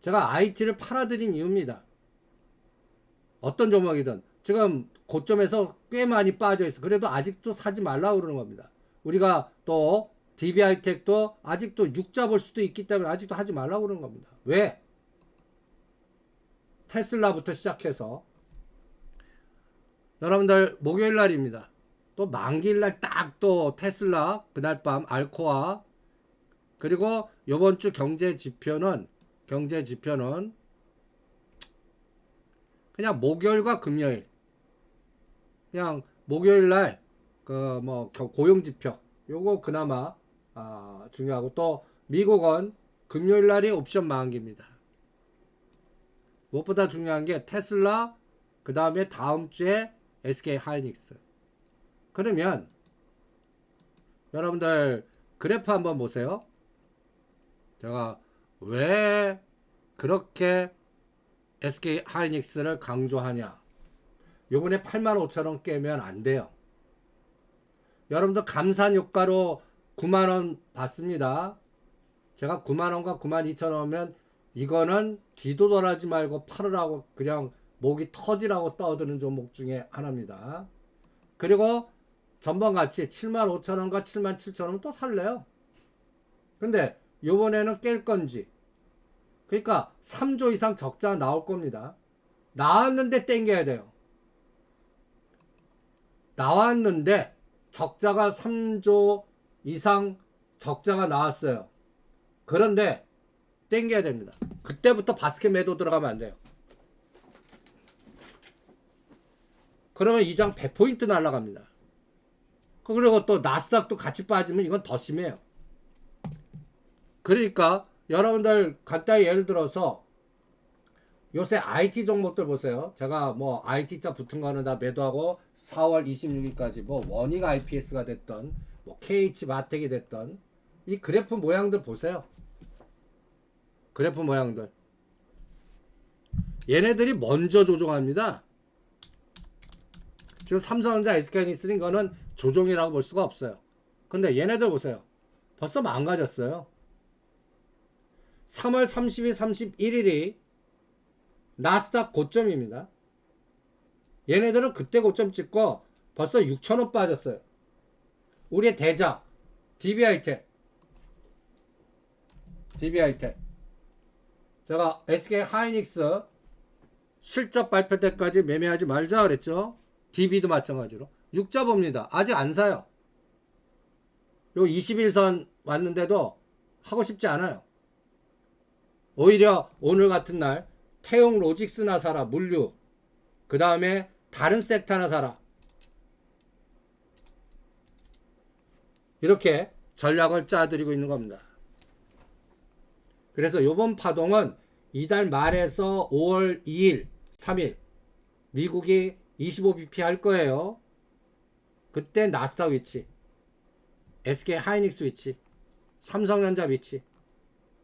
제가 IT를 팔아드린 이유입니다. 어떤 종목이든 지금 고점에서 꽤 많이 빠져 있어. 그래도 아직도 사지 말라고 그러는 겁니다. 우리가 또 DB하이텍도 아직도 6자 볼 수도 있기 때문에 아직도 하지 말라고 그러는 겁니다. 왜? 테슬라부터 시작해서 여러분들 목요일 날입니다. 또 만기일 날 딱 또 테슬라 그날 밤 알코아 그리고 요번 주 경제 지표는 그냥 목요일과 금요일 그냥 목요일 날 그 뭐 고용 지표 요거 그나마 중요하고 또 미국은 금요일 날이 옵션 만기입니다. 무엇보다 중요한 게 테슬라 그 다음에 다음 주에 SK 하이닉스. 그러면 여러분들 그래프 한번 보세요. 제가 왜 그렇게 SK 하이닉스를 강조하냐. 요번에 85,000원 깨면 안 돼요. 여러분들 감산효과로 9만원 받습니다. 제가 9만원과 92,000원이면 이거는 뒤도 돌아지 말고 팔으라고 그냥 목이 터지라고 떠드는 종목 중에 하나입니다. 그리고 전번같이 75,000원과 77,000원 또 살래요. 근데 요번에는 깰 건지 그러니까 3조 이상 적자 나올 겁니다. 나왔는데 땡겨야 돼요. 나왔는데 적자가 3조 이상 적자가 나왔어요. 그런데 땡겨야 됩니다. 그때부터 바스켓 매도 들어가면 안 돼요. 그러면 이장 100포인트 날아갑니다. 그리고 또 나스닥도 같이 빠지면 이건 더 심해요. 그러니까 여러분들 간단히 예를 들어서 요새 IT 종목들 보세요. 제가 뭐 IT자 붙은 거는 다 매도하고 4월 26일까지 뭐 원익 IPS가 됐던 뭐 KH 마텍이 됐던 이 그래프 모양들 보세요. 그래프 모양들. 얘네들이 먼저 조종합니다. 지금 삼성전자 SK하이닉스는 이거는 조종이라고 볼 수가 없어요. 근데 얘네들 보세요. 벌써 망가졌어요. 3월 30일, 31일이 나스닥 고점입니다. 얘네들은 그때 고점 찍고 벌써 6,000원 빠졌어요. 우리의 대작 DB하이텍 제가 SK 하이닉스 실적 발표 때까지 매매하지 말자 그랬죠. DB도 마찬가지로 6자 봅니다. 아직 안 사요. 요 21선 왔는데도 하고 싶지 않아요. 오히려 오늘 같은 날 태용 로직스나 사라. 물류 그 다음에 다른 섹터나 사라. 이렇게 전략을 짜드리고 있는 겁니다. 그래서 이번 파동은 이달 말에서 5월 2일 3일 미국이 25bp 할 거예요. 그때 나스닥 위치 SK 하이닉스 위치 삼성전자 위치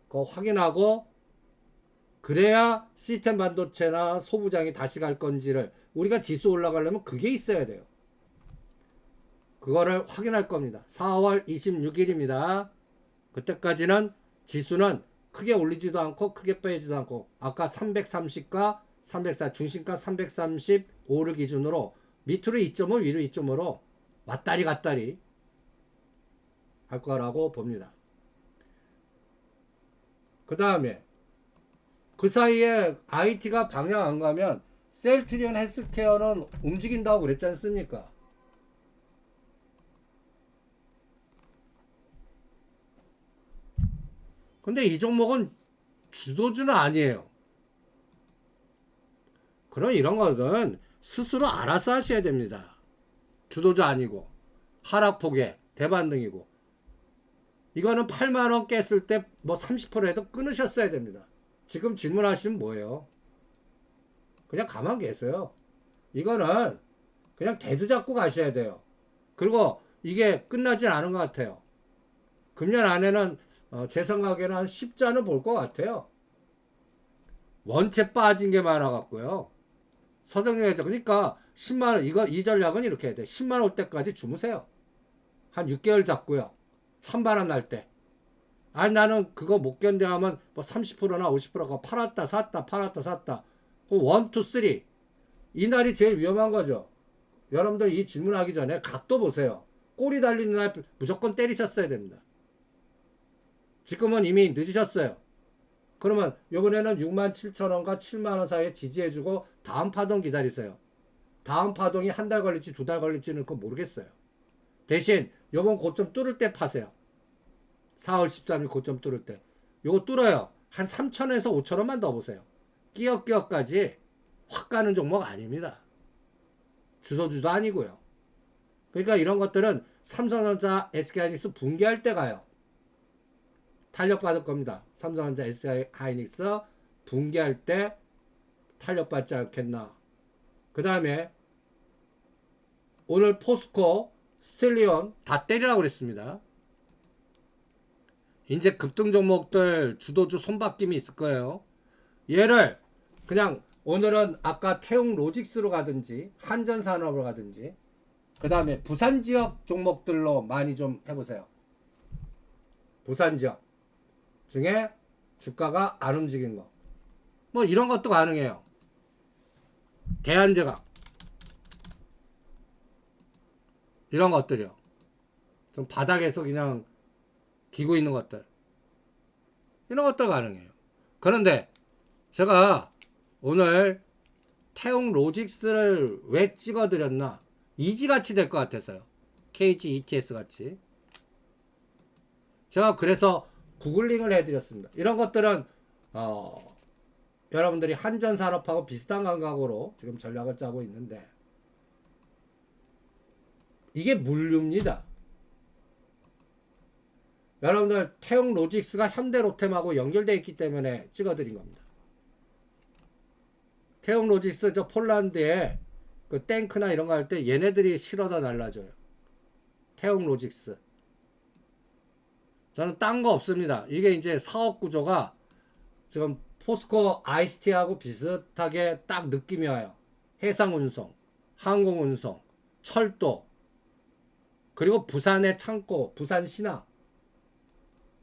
그거 확인하고 그래야 시스템 반도체나 소부장이 다시 갈 건지를 우리가 지수 올라가려면 그게 있어야 돼요. 그거를 확인할 겁니다. 4월 26일입니다. 그때까지는 지수는 크게 올리지도 않고 크게 빼지도 않고 아까 330과 304 중심가 335를 기준으로 밑으로 2.5 위로 2.5로 왔다리 갔다리 할 거라고 봅니다. 그 다음에 그 사이에 IT가 방향 안 가면 셀트리온 헬스케어는 움직인다고 그랬지 않습니까? 근데 이 종목은 주도주는 아니에요. 그럼 이런 것은 스스로 알아서 하셔야 됩니다. 주도주 아니고 하락폭에 대반등이고 이거는 8만원 깼을 때 뭐 30%에도 끊으셨어야 됩니다. 지금 질문하시면 뭐예요? 그냥 가만 계세요. 이거는 그냥 대두 잡고 가셔야 돼요. 그리고 이게 끝나진 않은 것 같아요. 금년 안에는 제 생각에는 한 10자는 볼 것 같아요. 원체 빠진 게 많아갖고요. 서정리해줘. 그러니까 10만원 이 전략은 이렇게 해야 돼. 10만원 올 때까지 주무세요. 한 6개월 잡고요. 찬바람 날 때. 아니 나는 그거 못 견뎌 하면 뭐 30%나 50%가 팔았다 샀다 팔았다 샀다. 그럼 1, 2, 3. 이날이 제일 위험한 거죠. 여러분들 이 질문하기 전에 각도 보세요. 꼬리 달리는 날 무조건 때리셨어야 됩니다. 지금은 이미 늦으셨어요. 그러면 이번에는 67,000원과 7만원 사이에 지지해주고 다음 파동 기다리세요. 다음 파동이 한 달 걸릴지 2달 걸릴지는 그건 모르겠어요. 대신 요번 고점 뚫을 때 파세요. 4월 13일 고점 뚫을 때. 요거 뚫어요. 한 3,000원에서 5,000원만 더 보세요. 끼역끼역까지 확 가는 종목 아닙니다. 주도주도 아니고요. 그러니까 이런 것들은 삼성전자, SK하이닉스 붕괴할 때 가요. 탄력받을 겁니다. 삼성전자, SK하이닉스 붕괴할 때 탄력받지 않겠나. 그 다음에 오늘 포스코, 스텔리온 다 때리라고 그랬습니다. 이제 급등 종목들 주도주 손바뀜이 있을 거예요. 얘를 그냥 오늘은 아까 태웅 로직스로 가든지 한전산업으로 가든지 그 다음에 부산 지역 종목들로 많이 좀 해보세요. 부산 지역 중에 주가가 안 움직인 거. 뭐 이런 것도 가능해요. 대한제각 이런 것들이요. 좀 바닥에서 그냥 기고 있는 것들. 이런 것도 가능해요. 그런데 제가 오늘 태웅 로직스를 왜 찍어드렸나? 이지같이 될 것 같아서요. KG ETS 같이. 제가 그래서 구글링을 해드렸습니다. 이런 것들은 여러분들이 한전산업하고 비슷한 감각으로 지금 전략을 짜고 있는데 이게 물류입니다. 여러분들 태웅 로직스가 현대로템하고 연결되어 있기 때문에 찍어드린 겁니다. 태웅 로직스 저 폴란드에 그 탱크나 이런 거 할 때 얘네들이 실어다 날라줘요. 태웅 로직스. 저는 딴 거 없습니다. 이게 이제 사업 구조가 지금 포스코 아이스티하고 비슷하게 딱 느낌이 와요. 해상 운송, 항공 운송, 철도, 그리고 부산의 창고, 부산 신화.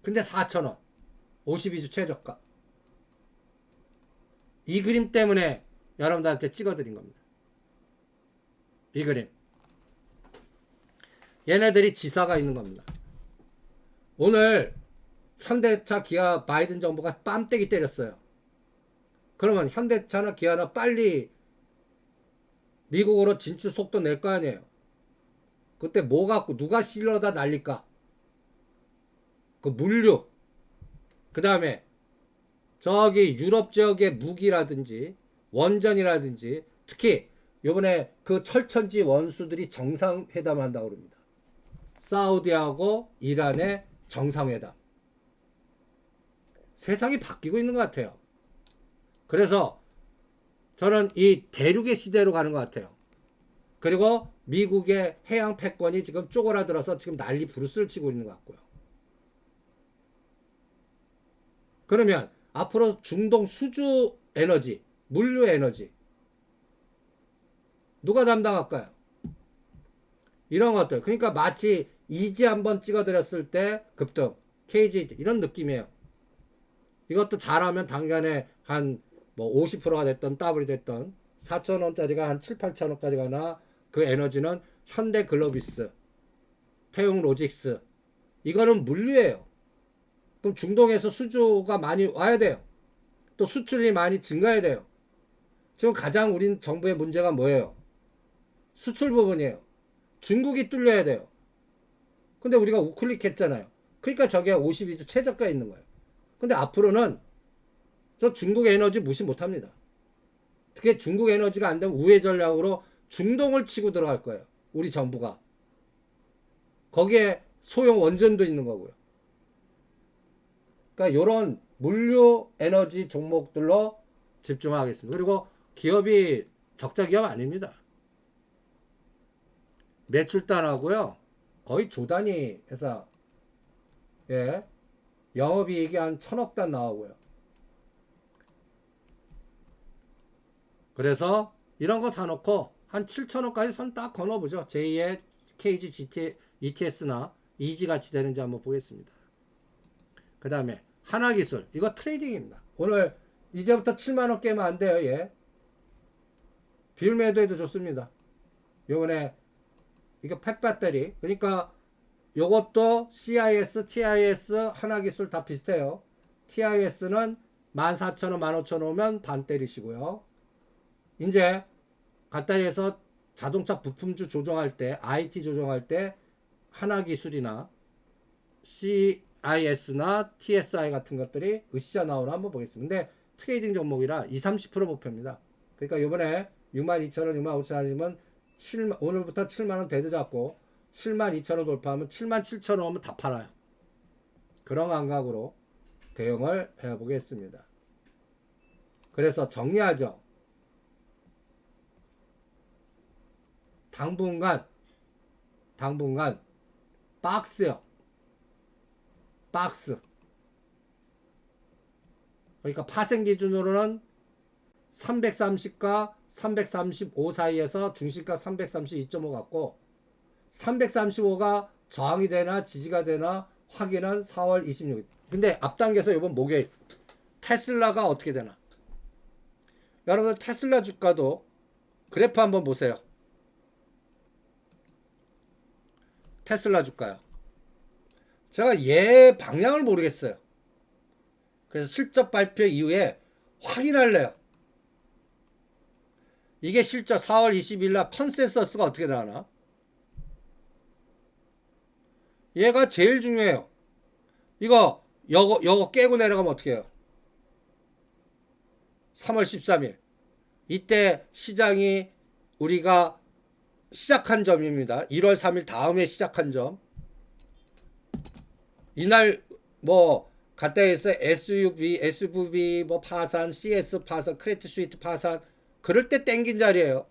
근데 4,000원. 52주 최저가. 이 그림 때문에 여러분들한테 찍어드린 겁니다. 이 그림. 얘네들이 지사가 있는 겁니다. 오늘 현대차, 기아, 바이든 정부가 뺨때기 때렸어요. 그러면 현대차나 기아나 빨리 미국으로 진출 속도 낼 거 아니에요. 그때 뭐 갖고 누가 실러다 날릴까? 그 물류. 그 다음에 저기 유럽 지역의 무기라든지 원전이라든지 특히 요번에 그 철천지 원수들이 정상회담 한다고 그럽니다. 사우디하고 이란의 정상회담. 세상이 바뀌고 있는 것 같아요. 그래서 저는 이 대륙의 시대로 가는 것 같아요. 그리고 미국의 해양 패권이 지금 쪼그라들어서 지금 난리 부르스를 치고 있는 것 같고요. 그러면 앞으로 중동 수주 에너지, 물류 에너지 누가 담당할까요? 이런 것들. 그러니까 마치 이지 한번 찍어드렸을 때 급등, KG 이런 느낌이에요. 이것도 잘하면 당연에 한 뭐 50%가 됐던 더블이 됐던 4,000원짜리가 한 7, 8,000원까지 가나 그 에너지는 현대글로비스, 태웅 로직스 이거는 물류예요. 그럼 중동에서 수주가 많이 와야 돼요. 또 수출이 많이 증가해야 돼요. 지금 가장 우리 정부의 문제가 뭐예요? 수출 부분이에요. 중국이 뚫려야 돼요. 근데 우리가 우클릭 했잖아요. 그러니까 저게 52주 최저가에 있는 거예요. 근데 앞으로는 저 중국 에너지 무시 못합니다. 특히 중국 에너지가 안 되면 우회 전략으로 중동을 치고 들어갈 거예요. 우리 정부가. 거기에 소형 원전도 있는 거고요. 그러니까 이런 물류 에너지 종목들로 집중하겠습니다. 그리고 기업이 적자 기업 아닙니다. 매출단하고요. 거의 조단위 회사. 예. 영업이익이 한 1,000억 단 나오고요. 그래서 이런 거 사놓고 한 7,000원까지 선 딱 건어보죠. 제2의 KG ETS나 이지 같이 되는지 한번 보겠습니다. 그 다음에 하나기술. 이거 트레이딩입니다. 오늘 이제부터 7만원 깨면 안 돼요. 예. 비율 매도해도 좋습니다. 요번에 이거 펫배터리. 그러니까 요것도 CIS, TIS, 하나기술 다 비슷해요. TIS는 14,000원, 15,000원 오면 반 때리시고요. 이제 간단히 해서 자동차 부품주 조정할 때, IT 조정할 때 하나기술이나 CIS나 TSI 같은 것들이 으쌰 나오나 한번 보겠습니다. 근데 트레이딩 종목이라 20, 30% 목표입니다. 그러니까 요번에 62,000원, 65,000원이면 오늘부터 7만원 대드 잡고 72,000원 돌파하면 77,000원 오면 다 팔아요. 그런 감각으로 대응을 해보겠습니다. 그래서 정리하죠. 당분간 박스요. 박스. 그러니까 파생 기준으로는 330과 335 사이에서 중심가 332.5 같고 335가 저항이 되나 지지가 되나 확인은 4월 26일. 근데 앞당겨서 이번 목요일 테슬라가 어떻게 되나. 여러분들 테슬라 주가도 그래프 한번 보세요. 테슬라 주가요. 제가 얘 방향을 모르겠어요. 그래서 실적 발표 이후에 확인할래요. 이게 실적 4월 20일 날 컨센서스가 어떻게 나오나? 얘가 제일 중요해요. 요거 깨고 내려가면 어떻게 해요? 3월 13일. 이때 시장이 우리가 시작한 점입니다. 1월 3일 다음에 시작한 점. 이날 뭐 갖다 해서 SUV 뭐 파산, CS 파산, 크레디트 스위트 파산 그럴 때 땡긴 자리예요.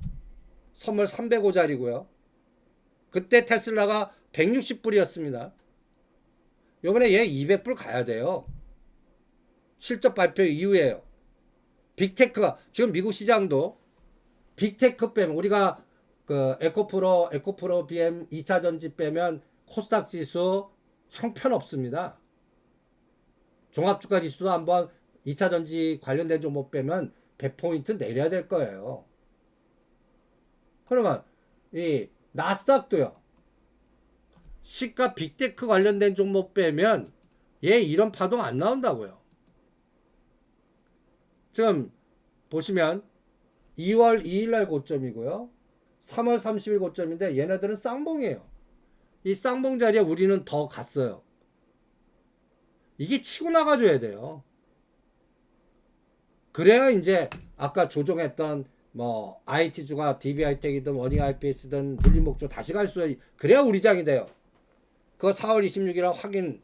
선물 305자리고요. 그때 테슬라가 160불이었습니다. 요번에 얘 200불 가야 돼요. 실적 발표 이후에요. 빅테크가 지금 미국 시장도 빅테크 빼면 우리가 그 에코프로 BM 2차 전지 빼면 코스닥 지수 형편없습니다. 종합주가 지수도 한번 2차 전지 관련된 종목 빼면 100포인트 내려야 될 거예요. 그러면 이 나스닥도요. 시가 빅테크 관련된 종목 빼면 얘 이런 파동 안 나온다고요. 지금 보시면 2월 2일 날 고점이고요. 3월 30일 고점인데 얘네들은 쌍봉이에요. 이 쌍봉 자리에 우리는 더 갔어요. 이게 치고 나가줘야 돼요. 그래야 이제 아까 조정했던 뭐 IT주가 DB하이텍이든 워닝 IPS든 눌림목조 다시 갈 수, 그래야 우리 장이 돼요. 그거 4월 26일 확인.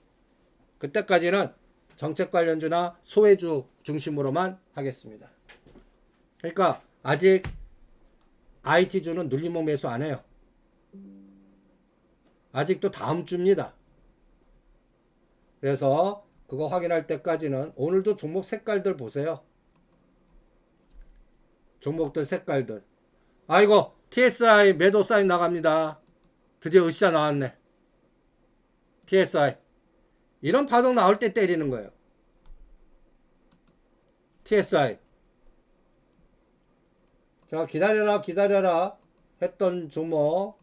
그때까지는 정책 관련주나 소외주 중심으로만 하겠습니다. 그러니까 아직 IT주는 눌림목 매수 안 해요. 아직도 다음 주입니다. 그래서 그거 확인할 때까지는 오늘도 종목 색깔들 보세요. 종목들 색깔들. 아이고 TSI 매도 사인 나갑니다. 드디어 으쌰 나왔네. TSI 이런 파동 나올 때 때리는 거예요. TSI 자 기다려라 했던 종목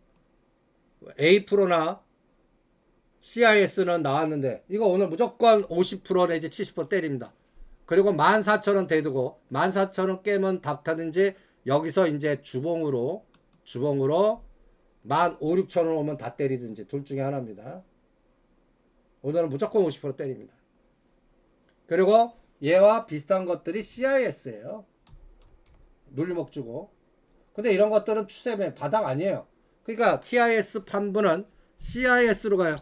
A%나 CIS는 나왔는데 이거 오늘 무조건 50% 내지 70% 때립니다. 그리고 14,000원 대두고 14,000원 깨면 답타든지 여기서 이제 주봉으로 15,000, 16,000원 오면 다 때리든지 둘 중에 하나입니다. 오늘은 무조건 50% 때립니다. 그리고 얘와 비슷한 것들이 CIS예요. 눌림목 주고. 근데 이런 것들은 추세매 바닥 아니에요. 그러니까 TIS 판부는 CIS로 가요.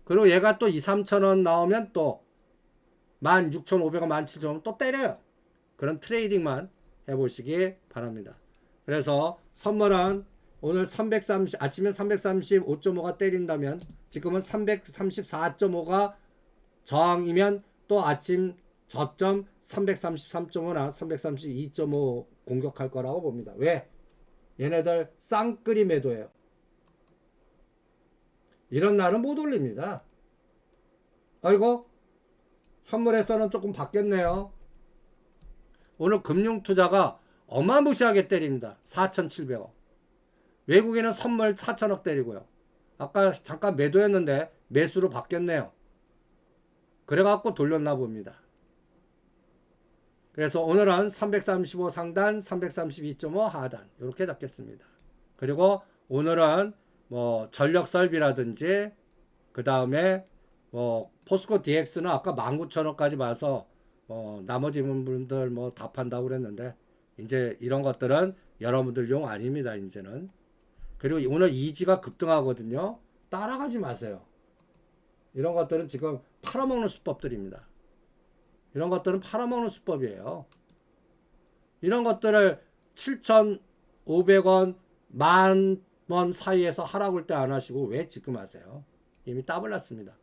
그리고 얘가 또 2, 3천원 나오면 또 16,500원, 17,000원 또 때려요. 그런 트레이딩만 해보시기 바랍니다. 그래서 선물은 오늘 330, 아침에 335.5가 때린다면 지금은 334.5가 저항이면 또 아침 저점 333.5나 332.5 공격할 거라고 봅니다. 왜? 얘네들 쌍끌이 매도예요. 이런 날은 못 올립니다. 아이고, 현물에서는 조금 바뀌었네요. 오늘 금융투자가 어마무시하게 때립니다. 4,700억. 외국인은 선물 4천억 때리고요. 아까 잠깐 매도했는데 매수로 바뀌었네요. 그래갖고 돌렸나 봅니다. 그래서 오늘은 335 상단, 332.5 하단 이렇게 잡겠습니다. 그리고 오늘은 뭐 전력 설비라든지 그 다음에 뭐 포스코 DX는 아까 19,000원까지 봐서 나머지 분들 뭐 다 판다고 그랬는데 이제 이런 것들은 여러분들 용 아닙니다. 이제는. 그리고 오늘 이지가 급등하거든요. 따라가지 마세요. 이런 것들은 지금 팔아먹는 수법들입니다. 이런 것들은 팔아먹는 수법이에요. 이런 것들을 7,500원, 10,000원 사이에서 하락을 때 안 하시고 왜 지금 하세요? 이미 따블났습니다.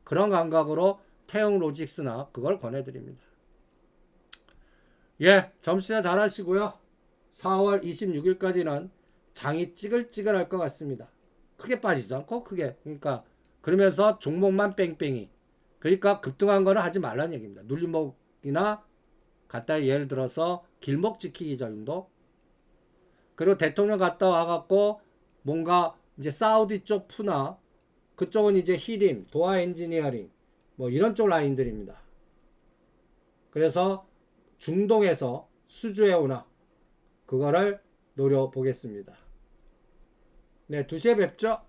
그런 감각으로 태영 로직스나 그걸 권해드립니다. 예, 점수나 잘 하시고요. 4월 26일까지는 장이 찌글찌글할 것 같습니다. 크게 빠지도 않고 크게. 그러니까 그러면서 종목만 뺑뺑이. 그러니까 급등한 거는 하지 말라는 얘기입니다. 눌림목이나 간단히 예를 들어서 길목 지키기 정도. 그리고 대통령 갔다 와갖고 뭔가 이제 사우디 쪽 푸나 그쪽은 이제 히림, 도하 엔지니어링 뭐 이런 쪽 라인들입니다. 그래서 중동에서 수주해 오나 그거를 노려보겠습니다. 네, 2시에 뵙죠.